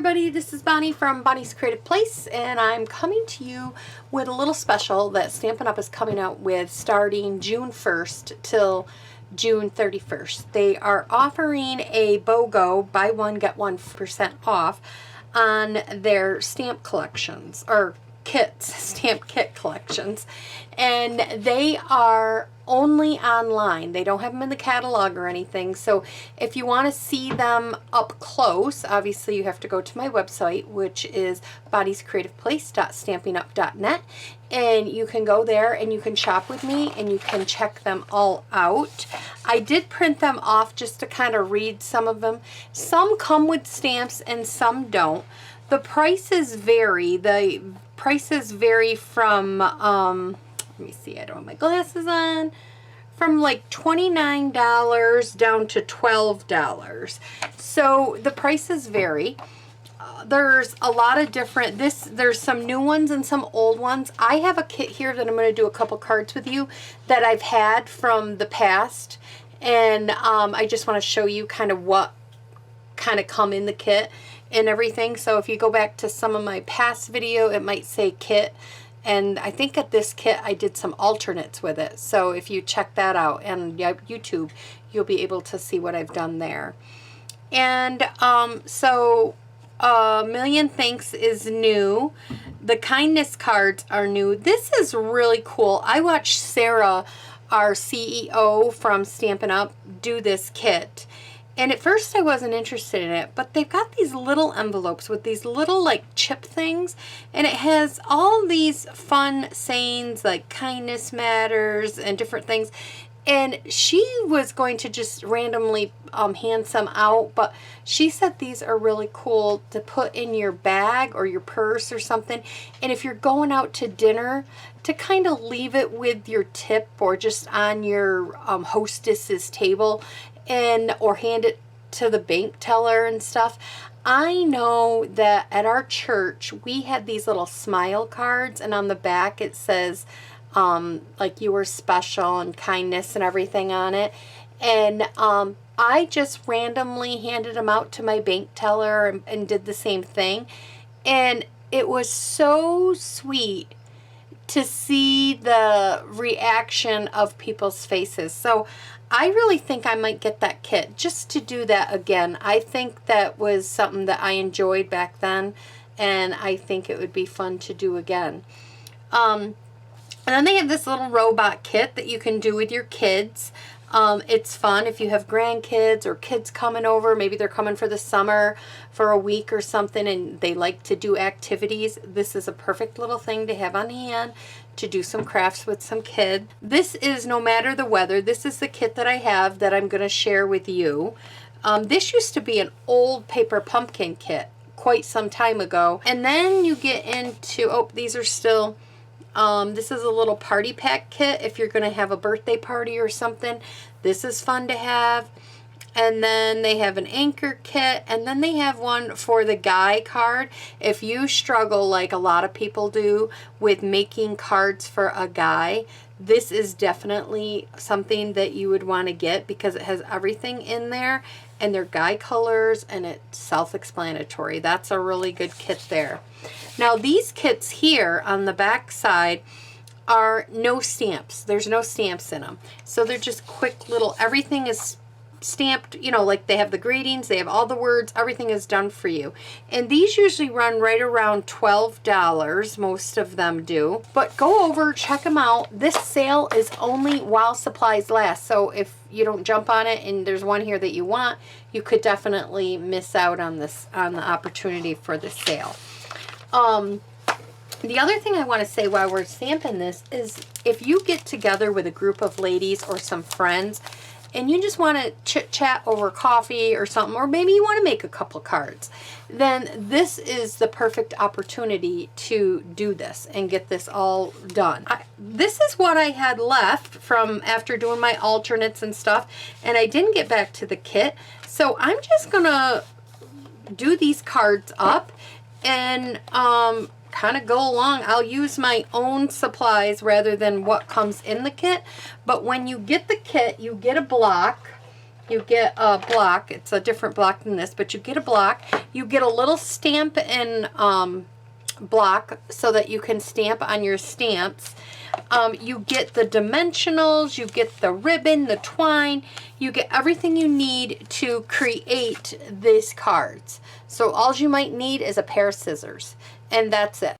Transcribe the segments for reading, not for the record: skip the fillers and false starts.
everybody, this is Bonnie from Bonnie's Creative Place, and I'm coming to you with a little special that Stampin' Up! Is coming out with starting June 1st till June 31st. They are offering a BOGO, buy one get 1% off, on their stamp collections, or kits, stamp kit collections, and they are only online. They don't have them in the catalog or anything. So if you want to see them up close, obviously you have to go to my website, which is bonniescreativeplace.stampinup.net, and you can go there and you can shop with me and you can check them all out. I did print them off just to kind of read some of them. Some come with stamps and some don't. The prices vary. The prices vary from let me see, I don't have my glasses on, from like $29 down to $12. So the prices vary. There's a lot of different, there's some new ones and some old ones. I have a kit here that I'm going to do a couple cards with you that I've had from the past, and I just want to show you kind of what kind of come in the kit and everything. So if you go back to some of my past video, it might say kit. And I think at this kit I did some alternates with it. So if you check that out on YouTube, you'll be able to see what I've done there. And so Million Thanks is new. The kindness cards are new. This is really cool. I watched Sarah, our CEO from Stampin' Up, do this kit. And at first I wasn't interested in it, but they've got these little envelopes with these little like chip things, and it has all these fun sayings like kindness matters and different things. And she was going to just randomly hand some out, but she said these are really cool to put in your bag or your purse or something. And if you're going out to dinner, to kind of leave it with your tip or just on your hostess's table, and or hand it to the bank teller and stuff. I know that at our church we had these little smile cards, and on the back it says like you were special and kindness and everything on it. And I just randomly handed them out to my bank teller and did the same thing, and it was so sweet to see the reaction of people's faces. So I really think I might get that kit just to do that again. I think that was something that I enjoyed back then, and I think it would be fun to do again. And then they have this little robot kit that you can do with your kids. It's fun if you have grandkids or kids coming over. Maybe they're coming for the summer for a week or something and they like to do activities. This is a perfect little thing to have on hand to do some crafts with some kid. This is No Matter the Weather. This is the kit that I have that I'm going to share with you. This used to be an old paper pumpkin kit quite some time ago. And then you get into, oh, these are still... this is a little party pack kit if you're going to have a birthday party or something. This is fun to have. And then they have an anchor kit, and then they have one for the guy card. If you struggle, like a lot of people do, with making cards for a guy, this is definitely something that you would want to get because it has everything in there, and they're guy colors, and it's self-explanatory. That's a really good kit there. Now these kits here on the back side are no stamps. There's no stamps in them. So they're just quick little, everything is stamped, you know, like they have the greetings, they have all the words, everything is done for you. And these usually run right around $12, most of them do. But go over, check them out. This sale is only while supplies last. So if you don't jump on it and there's one here that you want, you could definitely miss out on this, on the opportunity for the sale. The other thing I want to say while we're stamping this is if you get together with a group of ladies or some friends and you just want to chit-chat over coffee or something, or maybe you want to make a couple cards, then this is the perfect opportunity to do this and get this all done. This is what I had left from after doing my alternates and stuff, and I didn't get back to the kit. So I'm just going to do these cards up and kind of go along. I'll use my own supplies rather than what comes in the kit. But when you get the kit, you get a block you get a block. It's a different block than this, but you get a block. You get a little stamp and block so that you can stamp on your stamps. You get the dimensionals, you get the ribbon, the twine, you get everything you need to create these cards. So all you might need is a pair of scissors, and that's it.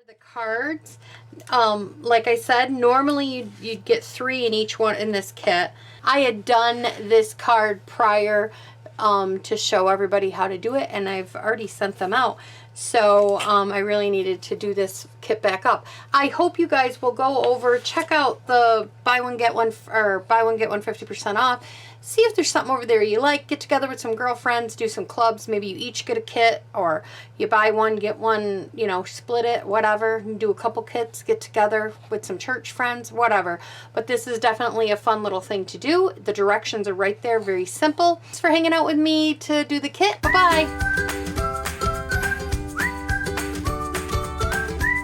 The cards, like I said, normally you'd get 3 in each one in this kit. I had done this card prior to show everybody how to do it, and I've already sent them out. So I really needed to do this kit back up. I hope you guys will go over, check out the buy one get one 50% off. See if there's something over there you like. Get together with some girlfriends, do some clubs. Maybe you each get a kit, or you buy one, get one, you know, split it, whatever. Do a couple kits, get together with some church friends, whatever. But this is definitely a fun little thing to do. The directions are right there, very simple. Thanks for hanging out with me to do the kit. Bye-bye.